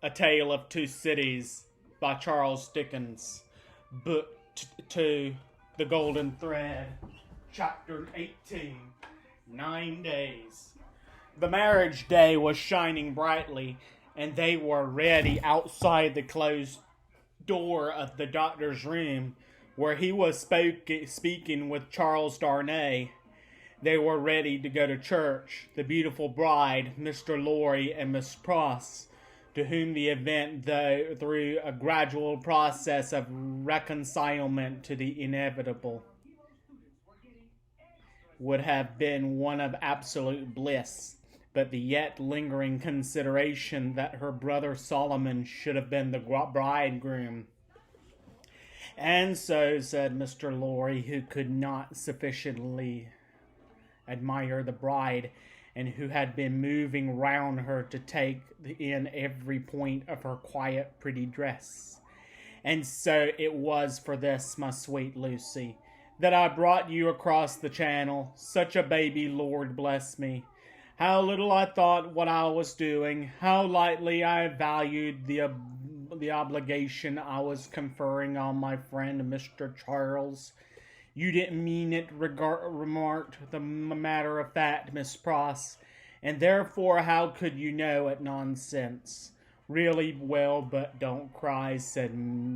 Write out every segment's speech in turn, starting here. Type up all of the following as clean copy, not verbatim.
A Tale of Two Cities by Charles Dickens. Book 2, The Golden Thread. Chapter 18, 9 Days. The marriage day was shining brightly, and they were ready outside the closed door of the doctor's room, where he was speaking with Charles Darnay. They were ready to go to church. The beautiful bride, Mr. Lorry, and Miss Pross, to whom the event, though through a gradual process of reconcilement to the inevitable, would have been one of absolute bliss, but the yet lingering consideration that her brother Solomon should have been the bridegroom. And so, said Mr. Lorry, who could not sufficiently admire the bride, and who had been moving round her to take in every point of her quiet, pretty dress. And so it was for this, my sweet Lucy, that I brought you across the channel, such a baby, Lord bless me. How little I thought what I was doing, how lightly I valued the obligation I was conferring on my friend Mr. Charles. You didn't mean it, remarked the matter of fact Miss Pross, and therefore how could you know it? Nonsense. Really, well, but don't cry, said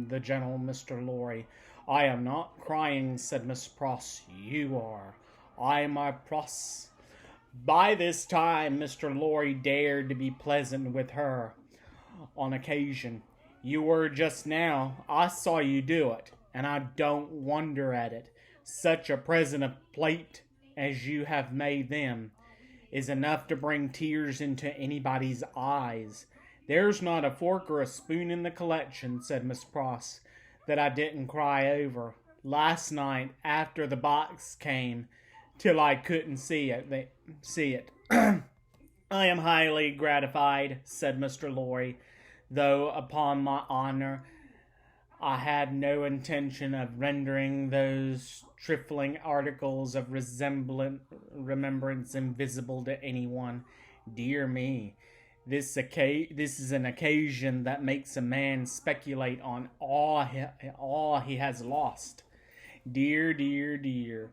the gentle Mr. Lorry. I am not crying, said Miss Pross. You are. I, my Pross. By this time, Mr. Lorry dared to be pleasant with her on occasion. You were just now. I saw you do it, and I don't wonder at it. Such a present of plate as you have made them is enough to bring tears into anybody's eyes. There's not a fork or a spoon in the collection, said Miss Pross, that I didn't cry over last night after the box came, till I couldn't see it. I am highly gratified, said Mr. Lorry, though upon my honor I had no intention of rendering those trifling articles of remembrance invisible to anyone. Dear me, this is an occasion that makes a man speculate on all he has lost. Dear, dear, dear.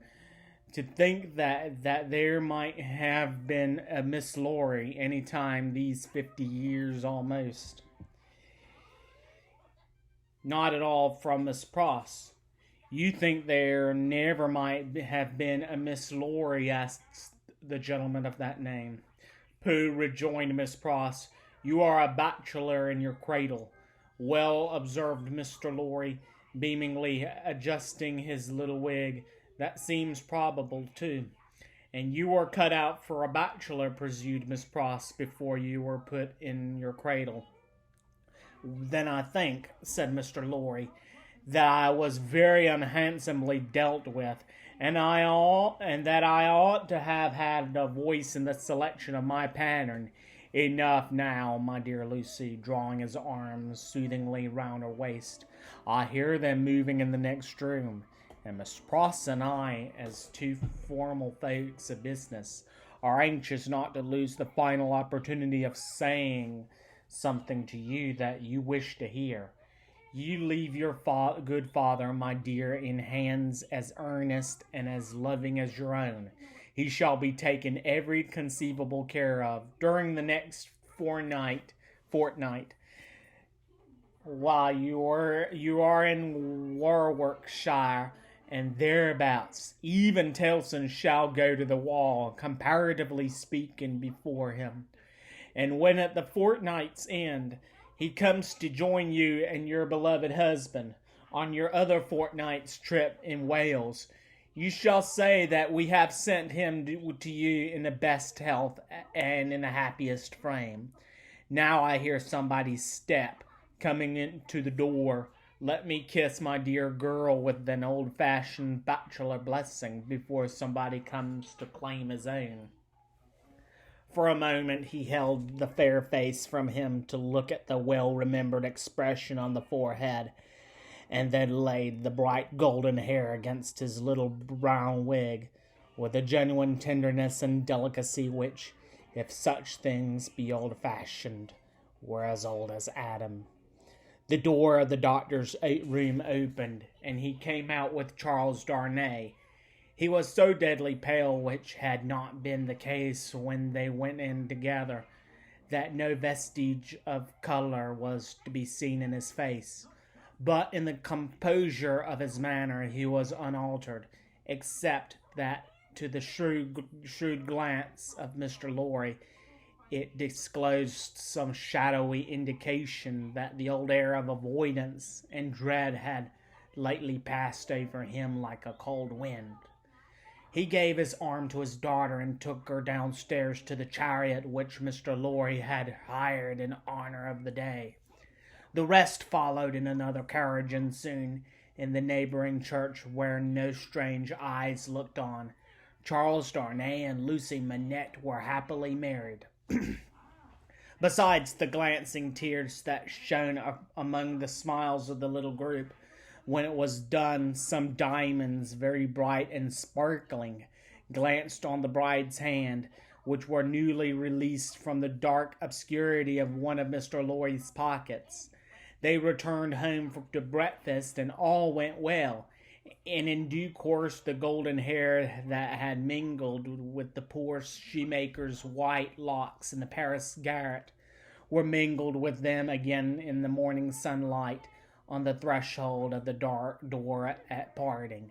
To think that there might have been a Miss Lorry any time these 50 years almost. Not at all from Miss Pross. You think there never might have been a Miss Lorry, asked the gentleman of that name. Pooh, rejoined Miss Pross, you are a bachelor in your cradle. Well, observed Mr. Lorry, beamingly adjusting his little wig, that seems probable, too. And you were cut out for a bachelor, pursued Miss Pross, before you were put in your cradle. Then I think, said Mr. Lorry, that I was very unhandsomely dealt with, and that I ought to have had a voice in the selection of my pattern. Enough now, my dear Lucy, drawing his arms soothingly round her waist. I hear them moving in the next room, and Miss Pross and I, as two formal folks of business, are anxious not to lose the final opportunity of saying something to you that you wish to hear. You leave your good father, my dear, in hands as earnest and as loving as your own. He shall be taken every conceivable care of during the next fortnight, while you are in Warwickshire and thereabouts. Even Tellson shall go to the wall, comparatively speaking, before him. And when at the fortnight's end he comes to join you and your beloved husband on your other fortnight's trip in Wales, you shall say that we have sent him to you in the best health and in the happiest frame. Now I hear somebody's step coming into the door. Let me kiss my dear girl with an old-fashioned bachelor blessing before somebody comes to claim his own. For a moment he held the fair face from him to look at the well-remembered expression on the forehead, and then laid the bright golden hair against his little brown wig, with a genuine tenderness and delicacy which, if such things be old-fashioned, were as old as Adam. The door of the doctor's room opened, and he came out with Charles Darnay. He was so deadly pale, which had not been the case when they went in together, that no vestige of color was to be seen in his face. But in the composure of his manner he was unaltered, except that to the shrewd glance of Mr. Lorry it disclosed some shadowy indication that the old air of avoidance and dread had lately passed over him like a cold wind. He gave his arm to his daughter and took her downstairs to the chariot which Mr. Lorry had hired in honor of the day. The rest followed in another carriage, and soon, in the neighboring church where no strange eyes looked on, Charles Darnay and Lucy Manette were happily married. Besides the glancing tears that shone among the smiles of the little group, when it was done, some diamonds, very bright and sparkling, glanced on the bride's hand, which were newly released from the dark obscurity of one of Mr. Lorry's pockets. They returned home to breakfast, and all went well, and in due course the golden hair that had mingled with the poor shoemaker's white locks in the Paris garret were mingled with them again in the morning sunlight on the threshold of the dark door at parting.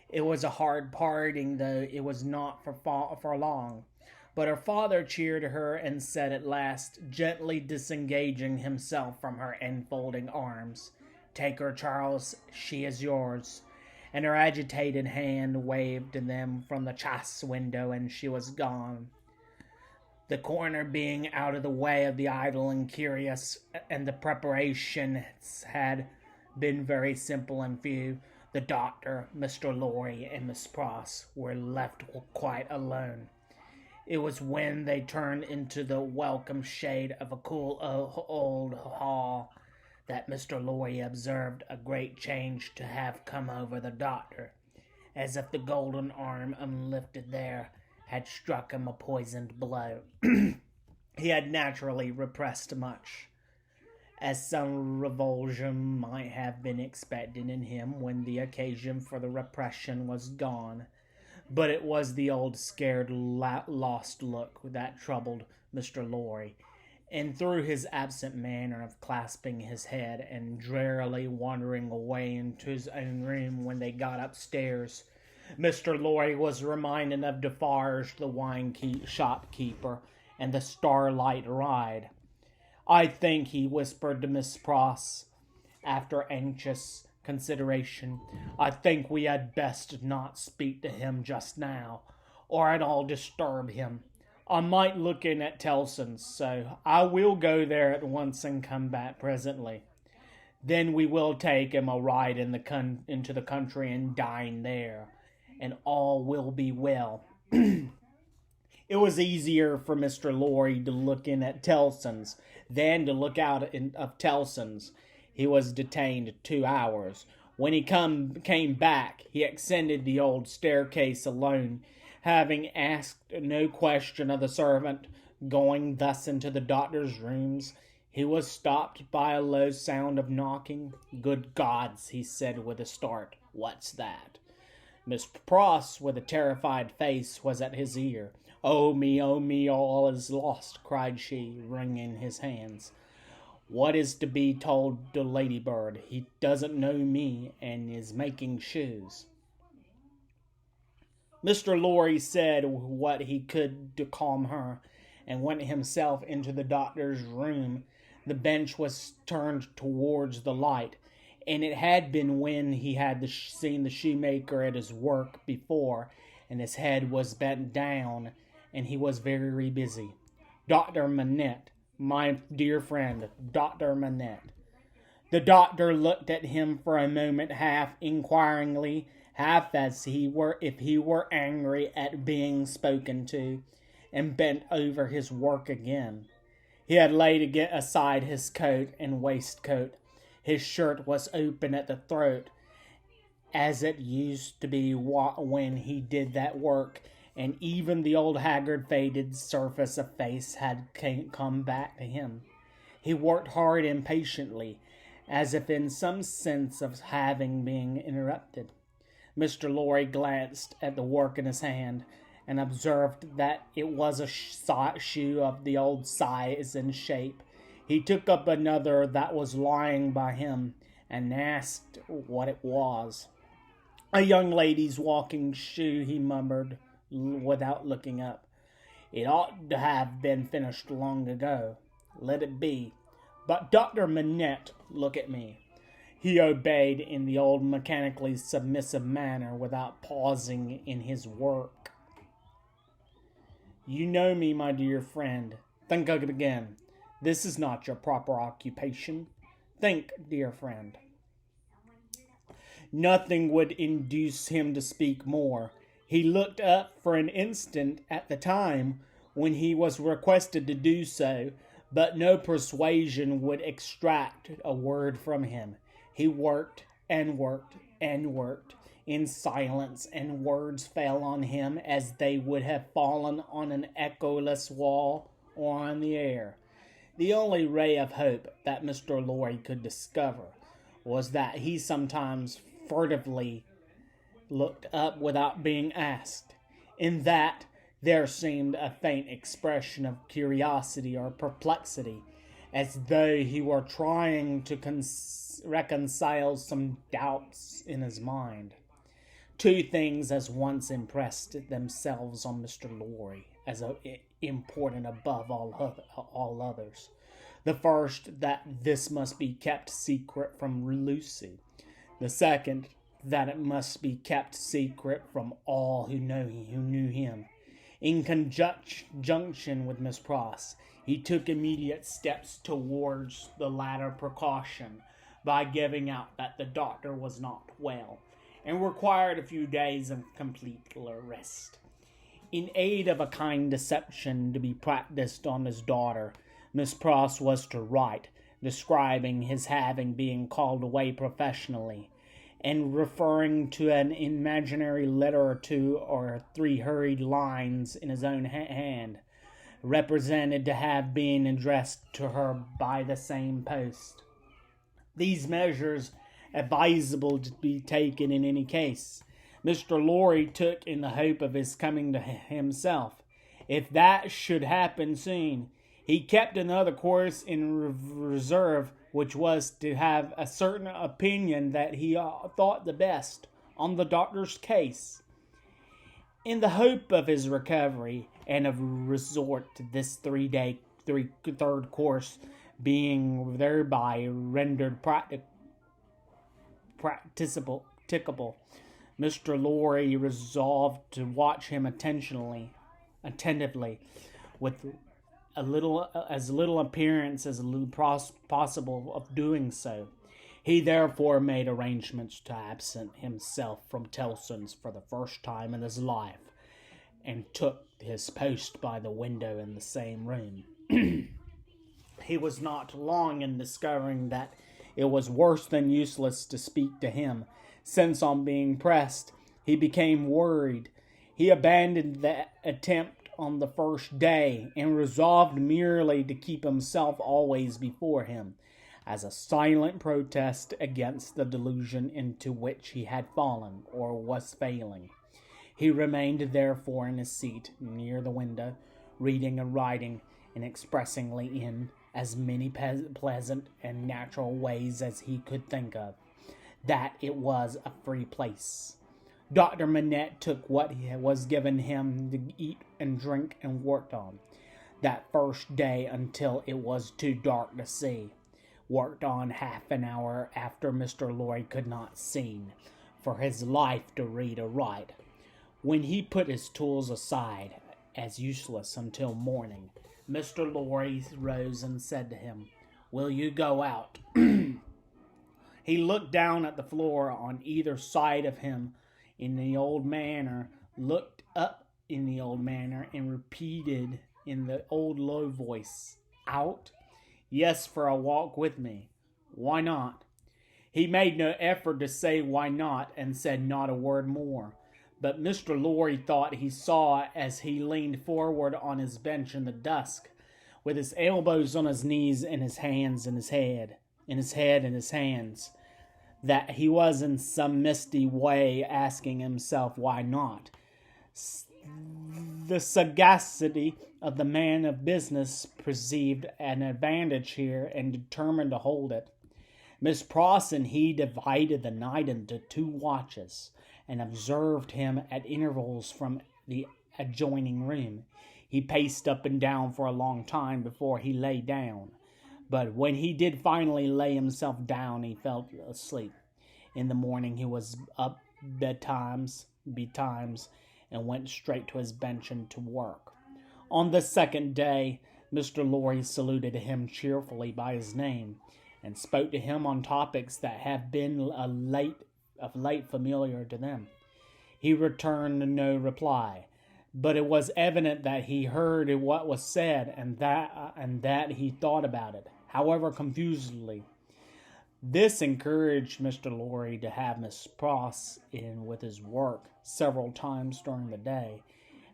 It was a hard parting, though it was not for long. But her father cheered her and said at last, gently disengaging himself from her enfolding arms, "Take her, Charles, she is yours." And her agitated hand waved to them from the chasse window, and she was gone. The corner being out of the way of the idle and curious, and the preparations had been very simple and few, the doctor, Mr. Lorry, and Miss Pross were left quite alone. It was when they turned into the welcome shade of a cool old hall that Mr. Lorry observed a great change to have come over the doctor, as if the golden arm unlifted there had struck him a poisoned blow. He had naturally repressed much, as some revulsion might have been expected in him when the occasion for the repression was gone. But it was the old scared, lost look that troubled Mr. Lorry, and through his absent manner of clasping his head and drearily wandering away into his own room when they got upstairs, Mr. Lorry was reminded of Defarge, the wine shopkeeper, and the starlight ride. "I think," he whispered to Miss Pross, after anxious consideration, "I think we had best not speak to him just now, or at all disturb him. I might look in at Tellson's, so I will go there at once and come back presently. Then we will take him a ride into the country and dine there, and all will be well." It was easier for Mr. Lorry to look in at Tellson's than to look out of Tellson's. He was detained 2 hours. When he came back, he ascended the old staircase alone, having asked no question of the servant. Going thus into the doctor's rooms, he was stopped by a low sound of knocking. "Good gods," he said with a start, "what's that?" Miss Pross, with a terrified face, was at his ear. Oh me, all is lost," cried she, wringing his hands. "What is to be told to Ladybird? He doesn't know me, and is making shoes." Mr. Lorry said what he could to calm her, and went himself into the doctor's room. The bench was turned towards the light, and it had been when he had seen the shoemaker at his work before, and his head was bent down, and he was very busy. "Dr. Manette, my dear friend, Dr. Manette." The doctor looked at him for a moment, half inquiringly, half as if he were angry at being spoken to, and bent over his work again. He had laid aside his coat and waistcoat. His shirt was open at the throat, as it used to be when he did that work, and even the old haggard faded surface of face had come back to him. He worked hard and patiently, as if in some sense of having been interrupted. Mr. Lorry glanced at the work in his hand, and observed that it was a shoe of the old size and shape. He took up another that was lying by him, and asked what it was. "A young lady's walking shoe," he murmured, without looking up. "It ought to have been finished long ago. Let it be. But Dr. Manette, look at me." He obeyed in the old mechanically submissive manner, without pausing in his work. "You know me, my dear friend. Think of it again. This is not your proper occupation. Think, dear friend." Nothing would induce him to speak more. He looked up for an instant at the time when he was requested to do so, but no persuasion would extract a word from him. He worked and worked and worked in silence, and words fell on him as they would have fallen on an echoless wall or on the air. The only ray of hope that Mr. Lorry could discover was that he sometimes furtively looked up without being asked. In that there seemed a faint expression of curiosity or perplexity, as though he were trying to reconcile some doubts in his mind. Two things at once impressed themselves on Mr. Lorry as important above all others. The first, that this must be kept secret from Lucy. The second, that it must be kept secret from all who knew him. In conjunction with Miss Pross, he took immediate steps towards the latter precaution by giving out that the doctor was not well, and required a few days of complete rest. In aid of a kind deception to be practiced on his daughter, Miss Pross was to write, describing his having been called away professionally, and referring to an imaginary letter or two or three hurried lines in his own hand, represented to have been addressed to her by the same post. These measures advisable to be taken in any case, Mr. Lorry took in the hope of his coming to himself. If that should happen soon, he kept another course in reserve, which was to have a certain opinion that he thought the best on the doctor's case. In the hope of his recovery, and of resort to this third course being thereby rendered practicable, Mr. Lorry resolved to watch him attentively, with as little appearance as possible of doing so. He therefore made arrangements to absent himself from Tellson's for the first time in his life, and took his post by the window in the same room. He was not long in discovering that it was worse than useless to speak to him, since on being pressed, he became worried. He abandoned the attempt on the first day, and resolved merely to keep himself always before him, as a silent protest against the delusion into which he had fallen, or was failing. He remained therefore in his seat near the window, reading and writing, and expressing in as many pleasant and natural ways as he could think of, that it was a free place. Dr. Manette took what was given him to eat and drink, and worked on that first day until it was too dark to see. Worked on half an hour after Mr. Lorry could not seem for his life to read or write. When he put his tools aside as useless until morning, Mr. Lorry rose and said to him, "Will you go out?" He looked down at the floor on either side of him in the old manner, looked up in the old manner, and repeated in the old low voice, "Out? Yes, for a walk with me. Why not?" He made no effort to say why not, and said not a word more. But Mr. Lorry thought he saw, as he leaned forward on his bench in the dusk, with his elbows on his knees and his hands in his head, and his hands, that he was in some misty way asking himself why not. The sagacity of the man of business perceived an advantage here and determined to hold it. Miss Pross and he divided the night into 2 watches, and observed him at intervals from the adjoining room. He paced up and down for a long time before he lay down, but when he did finally lay himself down, he fell asleep. In the morning he was up betimes, and went straight to his bench and to work. On the 2nd day, Mr. Lorry saluted him cheerfully by his name, and spoke to him on topics that have been of late familiar to them. He returned no reply, but it was evident that he heard what was said, and that he thought about it, however confusedly. This encouraged Mr. Lorry to have Miss Pross in with his work several times during the day.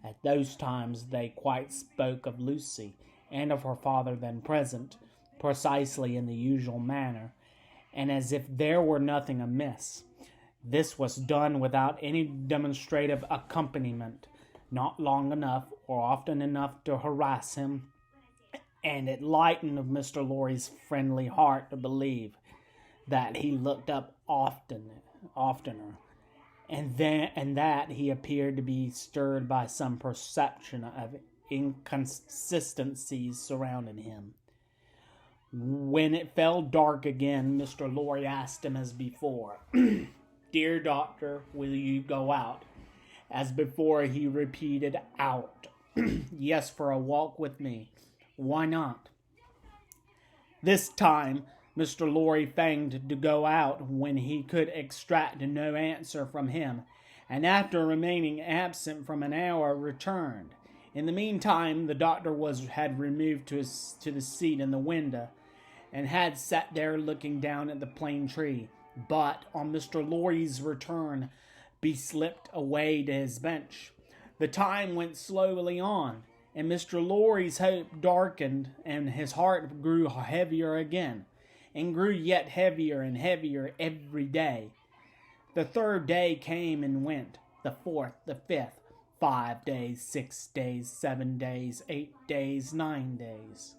At those times they quite spoke of Lucy, and of her father then present, precisely in the usual manner, and as if there were nothing amiss. This was done without any demonstrative accompaniment, not long enough or often enough to harass him, and it lightened Mr. Lorry's friendly heart to believe that he looked up oftener, and that he appeared to be stirred by some perception of inconsistencies surrounding him. When it fell dark again, Mr. Lorry asked him as before, "Dear doctor, will you go out?" As before, he repeated, "Out." "Yes, for a walk with me." "Why not?" This time, Mr. Lorry feigned to go out when he could extract no answer from him, and after remaining absent from an hour, returned. In the meantime, the doctor had removed to the seat in the window, and had sat there looking down at the plane tree, but, on Mr. Lorry's return, slipped away to his bench. The time went slowly on, and Mr. Lorry's hope darkened, and his heart grew heavier again, and grew yet heavier and heavier every day. The 3rd day came and went, the 4th, the 5th, 5 days, 6 days, 7 days, 8 days, 9 days.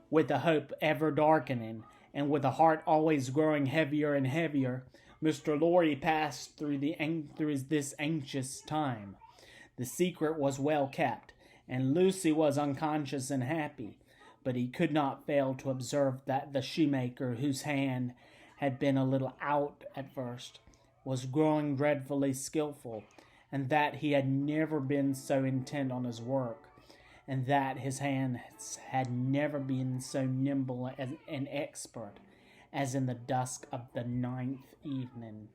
With the hope ever darkening, and with the heart always growing heavier and heavier, Mr. Lorry passed through this anxious time. The secret was well kept, and Lucy was unconscious and happy, but he could not fail to observe that the shoemaker, whose hand had been a little out at first, was growing dreadfully skilful, and that he had never been so intent on his work, and that his hands had never been so nimble and expert as in the dusk of the 9th evening.